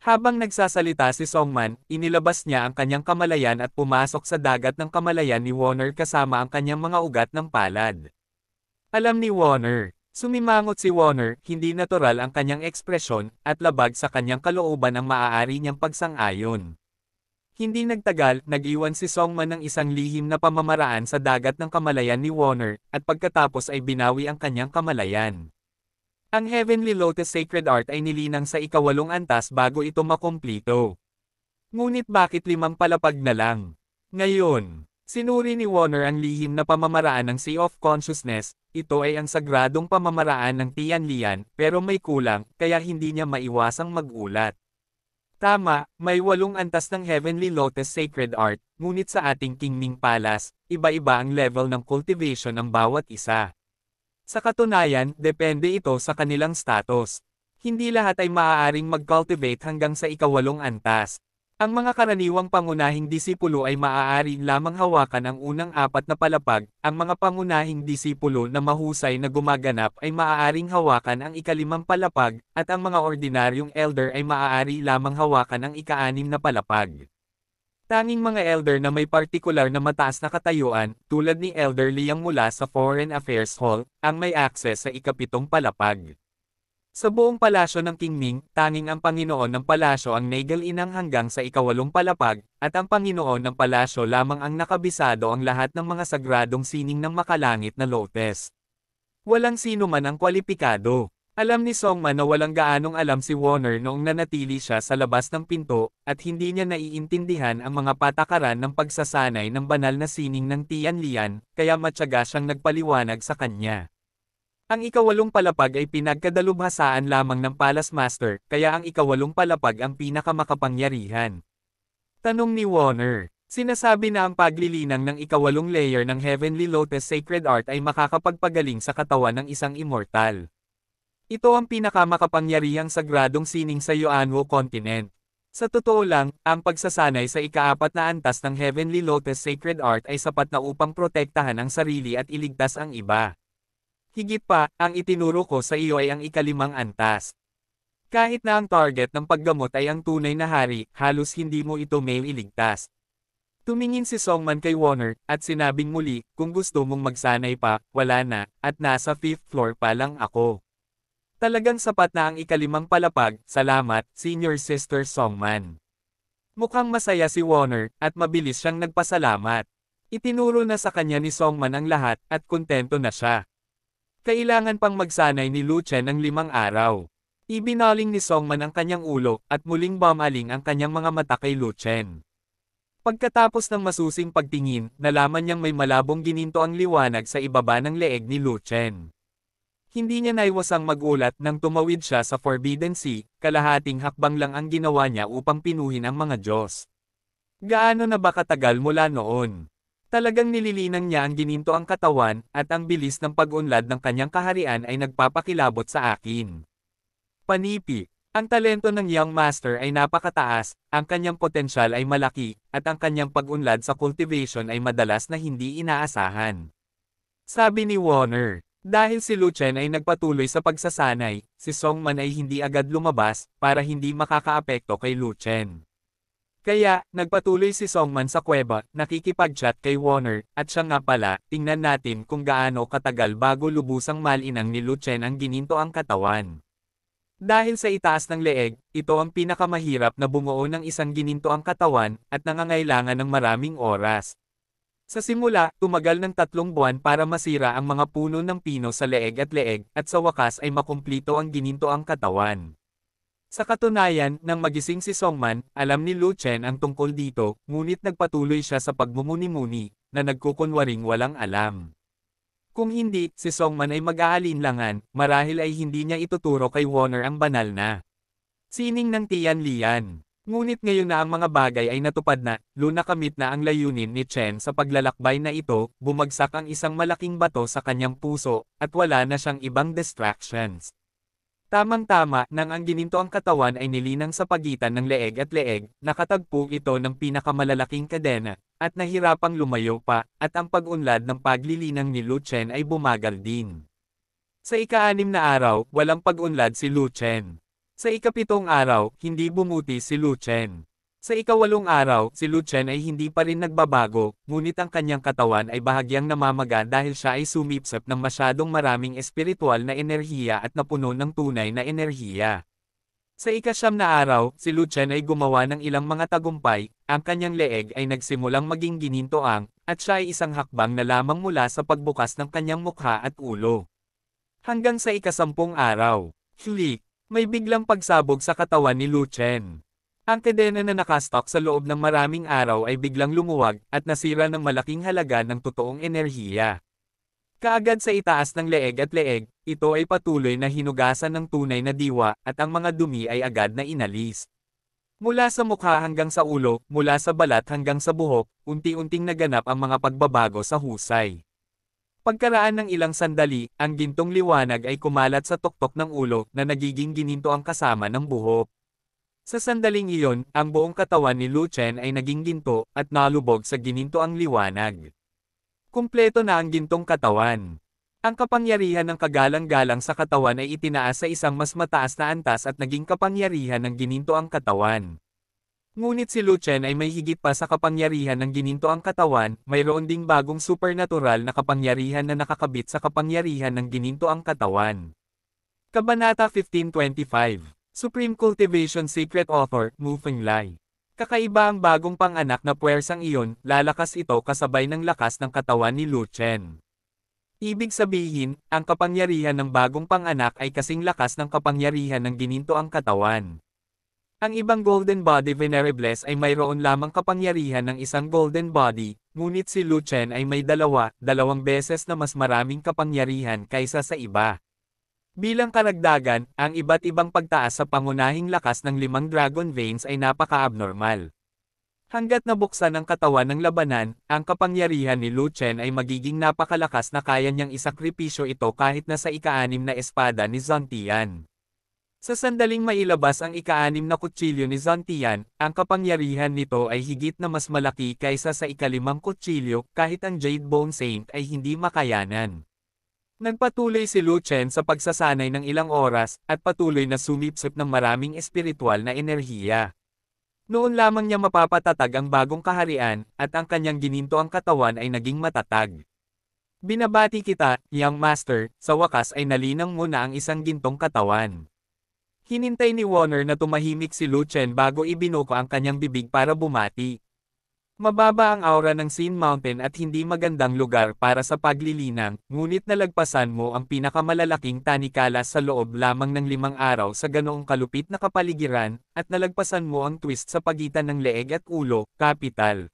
Habang nagsasalita si Songman, inilabas niya ang kanyang kamalayan at pumasok sa dagat ng kamalayan ni Warner kasama ang kanyang mga ugat ng palad. Alam ni Warner. Sumimangot si Warner, hindi natural ang kanyang ekspresyon, at labag sa kanyang kalooban ang maaari niyang pagsang-ayon. Hindi nagtagal, nag-iwan si Songman ng isang lihim na pamamaraan sa dagat ng kamalayan ni Warner, at pagkatapos ay binawi ang kanyang kamalayan. Ang Heavenly Lotus Sacred Art ay nilinang sa ika-8 antas bago ito makumplito. Ngunit bakit 5 palapag na lang? Ngayon, sinuri ni Warner ang lihim na pamamaraan ng Sea of Consciousness, ito ay ang sagradong pamamaraan ng Tianlian, pero may kulang, kaya hindi niya maiwasang magulat. Tama, may 8 antas ng Heavenly Lotus Sacred Art, ngunit sa ating Qingming Palace, iba-iba ang level ng cultivation ng bawat isa. Sa katunayan, depende ito sa kanilang status. Hindi lahat ay maaaring mag-cultivate hanggang sa ika-8 antas. Ang mga karaniwang pangunahing disipulo ay maaari lamang hawakan ang unang 4 na palapag, ang mga pangunahing disipulo na mahusay na gumaganap ay maaaring hawakan ang ika-5 palapag, at ang mga ordinaryong elder ay maaari lamang hawakan ang ika-6 na palapag. Tanging mga elder na may partikular na mataas na katayuan, tulad ni Elder Liang mula sa Foreign Affairs Hall, ang may access sa ika-7 palapag. Sa buong palasyo ng Qingming, tanging ang Panginoon ng palasyo ang nagal-inang hanggang sa ika-8 palapag, at ang Panginoon ng palasyo lamang ang nakabisado ang lahat ng mga sagradong sining ng makalangit na lotus. Walang sino man ang kwalipikado. Alam ni Songman na walang gaanong alam si Warner noong nanatili siya sa labas ng pinto, at hindi niya naiintindihan ang mga patakaran ng pagsasanay ng banal na sining ng Tianlian, kaya matyaga siyang nagpaliwanag sa kanya. Ang ika-8 palapag ay pinagkadalubhasaan lamang ng Palace Master, kaya ang ika-8 palapag ang pinakamakapangyarihan. Tanong ni Warner. Sinasabi na ang paglilinang ng ika-8 layer ng Heavenly Lotus Sacred Art ay makakapagpagaling sa katawan ng isang immortal. Ito ang pinakamakapangyarihang sagradong sining sa Yuanwu Continent. Sa totoo lang, ang pagsasanay sa ika-4 na antas ng Heavenly Lotus Sacred Art ay sapat na upang protektahan ang sarili at iligtas ang iba. Higit pa, ang itinuro ko sa iyo ay ang ika-5 antas. Kahit na ang target ng paggamot ay ang tunay na hari, halos hindi mo ito may iligtas. Tumingin si Songman kay Warner, at sinabing muli, kung gusto mong magsanay pa, wala na, at nasa 5th floor pa lang ako. Talagang sapat na ang ika-5 palapag, salamat, Senior Sister Songman. Mukhang masaya si Warner, at mabilis siyang nagpasalamat. Itinuro na sa kanya ni Songman ang lahat, at kontento na siya. Kailangan pang magsanay ni Lu Chen ng 5 araw. Ibinaling ni Songman ang kanyang ulo, at muling bumaling ang kanyang mga mata kay Lu Chen. Pagkatapos ng masusing pagtingin, nalaman niyang may malabong gininto ang liwanag sa ibaba ng leeg ni Lu Chen. Hindi niya naiwasang magulat nang tumawid siya sa Forbidden Sea, kalahating hakbang lang ang ginawa niya upang pinuhin ang mga Diyos. Gaano na ba katagal mula noon? Talagang nililinang niya ang gininto ang katawan, at ang bilis ng pag-unlad ng kanyang kaharian ay nagpapakilabot sa akin. Panipi. Ang talento ng Young Master ay napakataas, ang kanyang potensyal ay malaki, at ang kanyang pag-unlad sa cultivation ay madalas na hindi inaasahan. Sabi ni Warner. Dahil si Lu Chen ay nagpatuloy sa pagsasanay, si Song Man ay hindi agad lumabas, para hindi makakaapekto kay Lu Chen. Kaya, nagpatuloy si Song Man sa kuweba, nakikipag-chat kay Warner, at siya nga pala, tingnan natin kung gaano katagal bago lubusang malinang ni Lu Chen ang gininto ang katawan. Dahil sa itaas ng leeg, ito ang pinakamahirap na bumuo ng isang gininto ang katawan, at nangangailangan ng maraming oras. Sa simula, tumagal ng 3 buwan para masira ang mga puno ng pino sa leeg, at sa wakas ay makumplito ang gininto ang katawan. Sa katunayan, nang magising si Songman, alam ni Lu Chen ang tungkol dito, ngunit nagpatuloy siya sa pagmumuni-muni, na nagkukunwaring walang alam. Kung hindi, si Songman ay mag-aalinlangan, marahil ay hindi niya ituturo kay Warner ang banal na sining ng Tian Lian. Ngunit ngayon na ang mga bagay ay natupad na, nakamit na ang layunin ni Chen sa paglalakbay na ito, bumagsak ang isang malaking bato sa kanyang puso, at wala na siyang ibang distractions. Tamang-tama nang ang gininto ang katawan ay nilinang sa pagitan ng leeg, nakatagpo ito ng pinakamalalaking kadena, at nahirapang lumayo pa, at ang pag-unlad ng paglilinang ni Lu Chen ay bumagal din. Sa ika-6 na araw, walang pag-unlad si Lu Chen. Sa ika-7 araw, hindi bumuti si Lu Chen. Sa ika-8 araw, si Lu Chen ay hindi pa rin nagbabago, ngunit ang kanyang katawan ay bahagyang namamaga dahil siya ay sumipsip ng masyadong maraming espiritual na enerhiya at napuno ng tunay na enerhiya. Sa ika-9 na araw, si Lu Chen ay gumawa ng ilang mga tagumpay, ang kanyang leeg ay nagsimulang maging ginintoang, at siya ay isang hakbang na lamang mula sa pagbukas ng kanyang mukha at ulo. Hanggang sa ika-10 araw, flick, may biglang pagsabog sa katawan ni Lu Chen. Ang kadena na nakastok sa loob ng maraming araw ay biglang lumuwag, at nasira ng malaking halaga ng totoong enerhiya. Kaagad sa itaas ng leeg, ito ay patuloy na hinugasan ng tunay na diwa, at ang mga dumi ay agad na inalis. Mula sa mukha hanggang sa ulo, mula sa balat hanggang sa buhok, unti-unting naganap ang mga pagbabago sa husay. Pagkaraan ng ilang sandali, ang gintong liwanag ay kumalat sa tuktok ng ulo na nagiging gininto ang kasama ng buhok. Sa sandaling iyon, ang buong katawan ni Lu Chen ay naging ginto, at nalubog sa gininto ang liwanag. Kumpleto na ang gintong katawan. Ang kapangyarihan ng kagalang-galang sa katawan ay itinaas sa isang mas mataas na antas at naging kapangyarihan ng gininto ang katawan. Ngunit si Lu Chen ay may higit pa sa kapangyarihan ng gininto ang katawan, mayroon ding bagong supernatural na kapangyarihan na nakakabit sa kapangyarihan ng gininto ang katawan. Kabanata 1525 Supreme Cultivation Secret Author, Mu Fenglai. Kakaiba ang bagong pang-anak na puwersang iyon, lalakas ito kasabay ng lakas ng katawan ni Lu Chen. Ibig sabihin, ang kapangyarihan ng bagong pang-anak ay kasing lakas ng kapangyarihan ng gininto ang katawan. Ang ibang Golden Body Venerables ay mayroon lamang kapangyarihan ng isang Golden Body, ngunit si Lu Chen ay may dalawang beses na mas maraming kapangyarihan kaysa sa iba. Bilang karagdagan, ang iba't ibang pagtaas sa pangunahing lakas ng 5 Dragon Veins ay napaka-abnormal. Hanggat nabuksan ang katawan ng labanan, ang kapangyarihan ni Lu Chen ay magiging napakalakas na kaya niyang isakripisyo ito kahit na sa ika-6 na espada ni Zontian. Sa sandaling mailabas ang ika-6 na kutsilyo ni Zontian, ang kapangyarihan nito ay higit na mas malaki kaysa sa ika-5 kutsilyo, kahit ang Jade Bone Saint ay hindi makayanan. Nagpatuloy si Lu Chen sa pagsasanay ng ilang oras, at patuloy na sumipsip ng maraming espiritual na enerhiya. Noon lamang niya mapapatatag ang bagong kaharian, at ang kanyang gininto ang katawan ay naging matatag. Binabati kita, Young Master, sa wakas ay nalinang mo na ang isang gintong katawan. Hinintay ni Warner na tumahimik si Lu Chen bago ibinuko ang kanyang bibig para bumati. Mababa ang aura ng Sin Mountain at hindi magandang lugar para sa paglilinang, ngunit nalagpasan mo ang pinakamalalaking tanikala sa loob lamang ng 5 araw sa ganoong kalupit na kapaligiran, at nalagpasan mo ang twist sa pagitan ng leeg at ulo, kapital.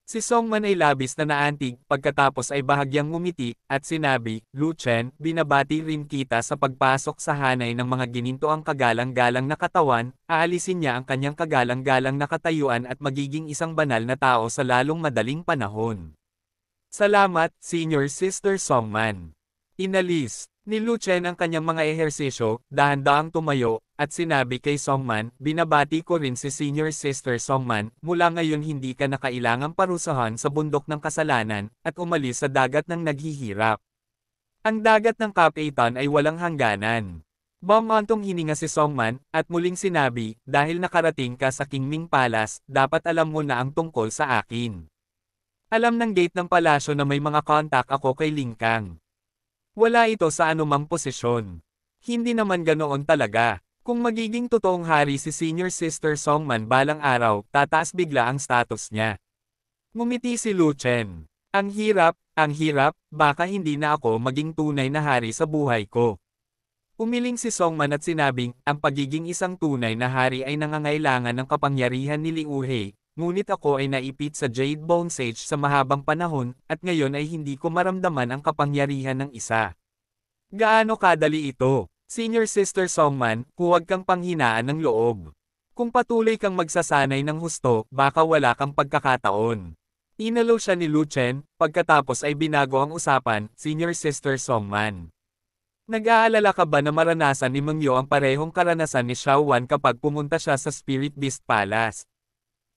Si Songman ay labis na naantig, pagkatapos ay bahagyang ngumiti, at sinabi, Lu Chen, binabati rin kita sa pagpasok sa hanay ng mga gininto ang kagalang-galang na katawan, aalisin niya ang kanyang kagalang-galang na katayuan at magiging isang banal na tao sa lalong madaling panahon. Salamat, Senior Sister Songman. Inalis ni Lu Chen ang kanyang mga ehersisyo, dahan-dahang tumayo, at sinabi kay Songman, binabati ko rin si Senior Sister Songman, mula ngayon hindi ka na kailangang parusahan sa bundok ng kasalanan, at umalis sa dagat ng naghihirap. Ang dagat ng Kapaitan ay walang hangganan. Bumantong hininga si Songman, at muling sinabi, dahil nakarating ka sa Qingming Palace, dapat alam mo na ang tungkol sa akin. Alam ng gate ng palasyo na may mga kontak ako kay Ling Kang. Wala ito sa anumang posisyon. Hindi naman ganoon talaga. Kung magiging totoong hari si Senior Sister Songman balang araw, tataas bigla ang status niya. Ngumiti si Lu Chen. Ang hirap, baka hindi na ako maging tunay na hari sa buhay ko. Umiling si Songman at sinabing, ang pagiging isang tunay na hari ay nangangailangan ng kapangyarihan ni Liu He. Ngunit ako ay naipit sa Jade Bone Sage sa mahabang panahon, at ngayon ay hindi ko maramdaman ang kapangyarihan ng isa. Gaano kadali ito? Senior Sister Songman, huwag kang panghinaan ng loob. Kung patuloy kang magsasanay ng husto, baka wala kang pagkakataon. Inalo siya ni Lu Chen, pagkatapos ay binago ang usapan, Senior Sister Songman. Nag-aalala ka ba na maranasan ni Meng Yo ang parehong karanasan ni Xiao Wan kapag pumunta siya sa Spirit Beast Palace?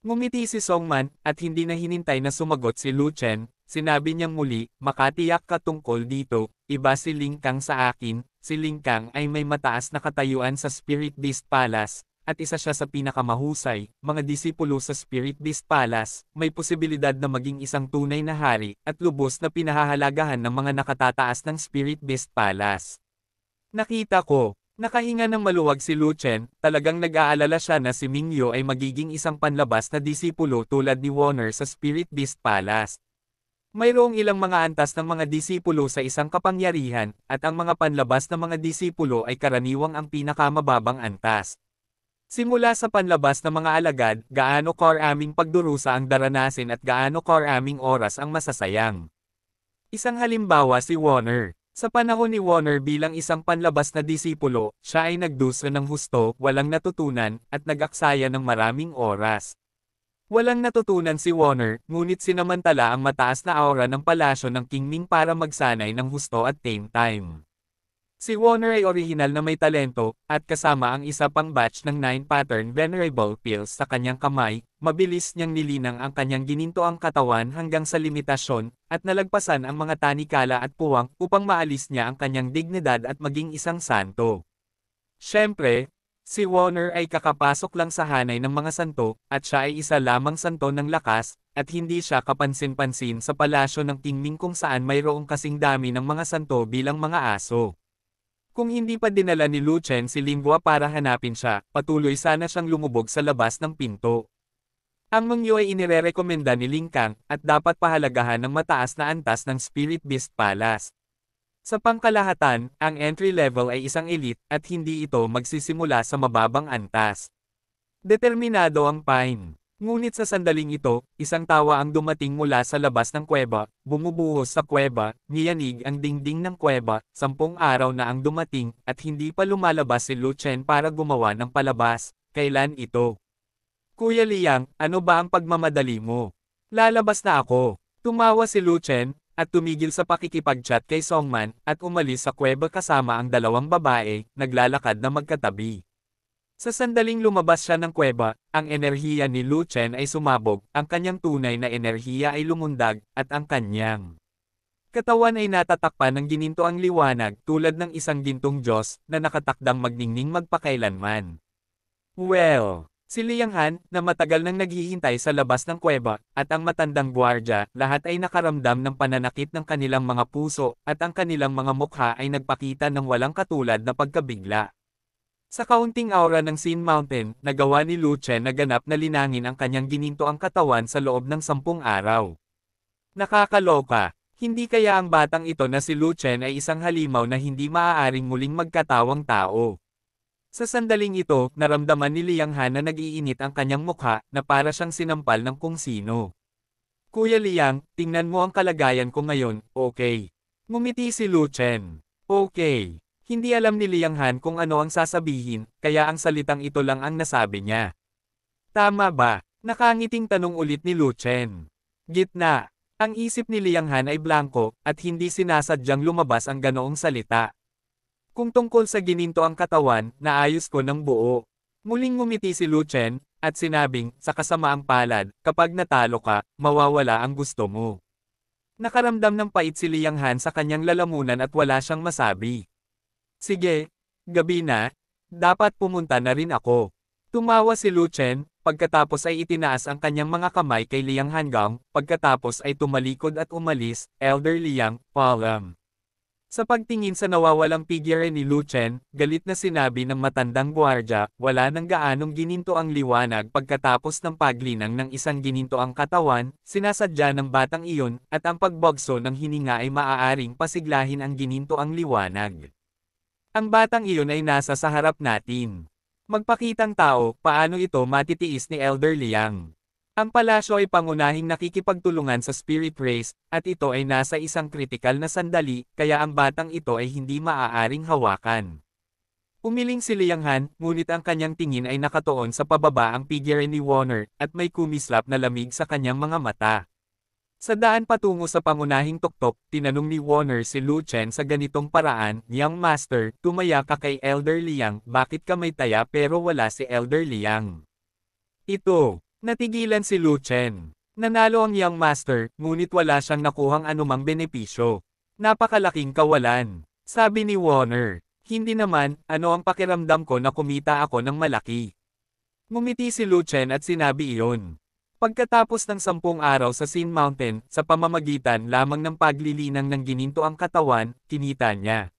Ngumiti si Songman, at hindi na hinintay na sumagot si Lu Chen, sinabi niyang muli, makatiyak ka tungkol dito, iba si Ling Kang sa akin, si Ling Kang ay may mataas na katayuan sa Spirit Beast Palace, at isa siya sa pinakamahusay, mga disipulo sa Spirit Beast Palace, may posibilidad na maging isang tunay na hari, at lubos na pinahahalagahan ng mga nakatataas ng Spirit Beast Palace. Nakita ko. Nakahinga ng maluwag si Lu Chen, talagang nag-aalala siya na si Meng Yo ay magiging isang panlabas na disipulo tulad ni Warner sa Spirit Beast Palace. Mayroong ilang mga antas ng mga disipulo sa isang kapangyarihan, at ang mga panlabas na mga disipulo ay karaniwang ang pinakamababang antas. Simula sa panlabas na mga alagad, gaano karaming pagdurusa ang daranasin at gaano karaming oras ang masasayang. Isang halimbawa si Warner. Sa panahon ni Warner bilang isang panlabas na disipulo, siya ay nagdusa ng husto, walang natutunan, at nag-aksaya ng maraming oras. Walang natutunan si Warner, ngunit sinamantala ang mataas na aura ng palasyo ng Qingming para magsanay ng husto at tame time. Si Warner ay orihinal na may talento, at kasama ang isa pang batch ng 9 pattern venerable pills sa kanyang kamay, mabilis niyang nilinang ang kanyang ginintoang katawan hanggang sa limitasyon, at nalagpasan ang mga tanikala at puwang upang maalis niya ang kanyang dignidad at maging isang santo. Siyempre, si Warner ay kakapasok lang sa hanay ng mga santo, at siya ay isa lamang santo ng lakas, at hindi siya kapansin-pansin sa palasyo ng Qingming kung saan mayroong kasing dami ng mga santo bilang mga aso. Kung hindi pa dinala ni Lu Chen si Lingua para hanapin siya, patuloy sana siyang lumubog sa labas ng pinto. Ang Meng Yo ay inirerekomenda ni Ling Kang, at dapat pahalagahan ng mataas na antas ng Spirit Beast Palace. Sa pangkalahatan, ang entry level ay isang elite, at hindi ito magsisimula sa mababang antas. Determinado ang Pine. Ngunit sa sandaling ito, isang tawa ang dumating mula sa labas ng kuweba, bumubuhos sa kuweba, niyanig ang dingding ng kuweba, 10 araw na ang dumating, at hindi pa lumalabas si Lu Chen para gumawa ng palabas. Kailan ito? Kuya Liang, ano ba ang pagmamadali mo? Lalabas na ako. Tumawa si Lu Chen, at tumigil sa pakikipag-chat kay Songman, at umalis sa kuweba kasama ang dalawang babae, naglalakad na magkatabi. Sa sandaling lumabas siya ng kuweba, ang enerhiya ni Lu Chen ay sumabog, ang kanyang tunay na enerhiya ay lumundag, at ang kanyang katawan ay natatakpan ng ginintoang liwanag tulad ng isang gintong Diyos na nakatakdang magningning magpakailanman. Well, si Liang Han, na matagal nang naghihintay sa labas ng kuweba, at ang matandang gwardya, lahat ay nakaramdam ng pananakit ng kanilang mga puso, at ang kanilang mga mukha ay nagpakita ng walang katulad na pagkabigla. Sa kaunting aura ng Sin Mountain, nagawa ni Lu Chen na ganap na linangin ang kanyang gininto ang katawan sa loob ng 10 araw. Nakakaloka, hindi kaya ang batang ito na si Lu Chen ay isang halimaw na hindi maaaring muling magkatawang tao. Sa sandaling ito, naramdaman ni Liang Han na nag-iinit ang kanyang mukha, na para siyang sinampal ng kung sino. Kuya Liang, tingnan mo ang kalagayan ko ngayon, okay? Ngumiti si Lu Chen. Okay. Hindi alam ni Liang Han kung ano ang sasabihin, kaya ang salitang ito lang ang nasabi niya. Tama ba? Nakangiting tanong ulit ni Lu Chen. Gitna. Ang isip ni Liang Han ay blanko, at hindi sinasadyang lumabas ang ganoong salita. Kung tungkol sa gininto ang katawan, naayos ko ng buo. Muling ngumiti si Lu Chen, at sinabing, sa kasamaang palad, kapag natalo ka, mawawala ang gusto mo. Nakaramdam ng pait si Liang Han sa kanyang lalamunan at wala siyang masabi. Sige, gabi na, dapat pumunta na rin ako. Tumawa si Lu Chen, pagkatapos ay itinaas ang kanyang mga kamay kay Liang Hanggang, pagkatapos ay tumalikod at umalis, Elder Liang, paalam. Sa pagtingin sa nawawalang figure ni Lu Chen, galit na sinabi ng matandang gwardya, wala nang gaanong gininto ang liwanag pagkatapos ng paglinang ng isang gininto ang katawan, sinasadya ng batang iyon, at ang pagbogso ng hininga ay maaaring pasiglahin ang gininto ang liwanag. Ang batang iyon ay nasa sa harap natin. Magpakitang tao, paano ito matitiis ni Elder Liang? Ang palasyo ay pangunahing nakikipagtulungan sa spirit race, at ito ay nasa isang kritikal na sandali, kaya ang batang ito ay hindi maaaring hawakan. Umiling si Liang Han, ngunit ang kanyang tingin ay nakatuon sa pababa ang figure ni Warner, at may kumislap na lamig sa kanyang mga mata. Sa daan patungo sa pangunahing tuktok, tinanong ni Warner si Lu Chen sa ganitong paraan, Young Master, tumaya ka kay Elder Liang, bakit ka may taya pero wala si Elder Liang? Ito. Natigilan si Lu Chen. Nanalo ang Young Master, ngunit wala siyang nakuhang anumang benepisyo. Napakalaking kawalan. Sabi ni Warner. Hindi naman, ano ang pakiramdam ko na kumita ako ng malaki. Ngumiti si Lu Chen at sinabi iyon. Pagkatapos ng 10 araw sa Sin Mountain, sa pamamagitan lamang ng paglilinang ng gininto ang katawan, kinita niya.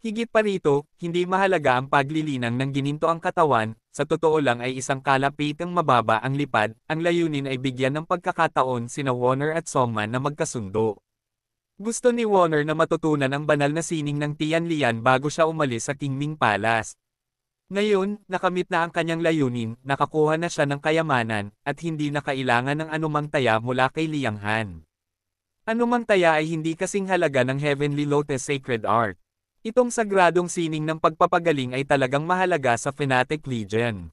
Higit pa rito, hindi mahalaga ang paglilinang ng gininto ang katawan, sa totoo lang ay isang kalapitang mababa ang lipad, ang layunin ay bigyan ng pagkakataon sina Warner at Songman na magkasundo. Gusto ni Warner na matutunan ang banal na sining ng Tianlian bago siya umalis sa Qingming Palace. Ngayon, nakamit na ang kanyang layunin, nakakuha na siya ng kayamanan, at hindi na kailangan ng anumang taya mula kay Liang Han. Anumang taya ay hindi kasing halaga ng Heavenly Lotus Sacred Art. Itong sagradong sining ng pagpapagaling ay talagang mahalaga sa Fnatic Legion.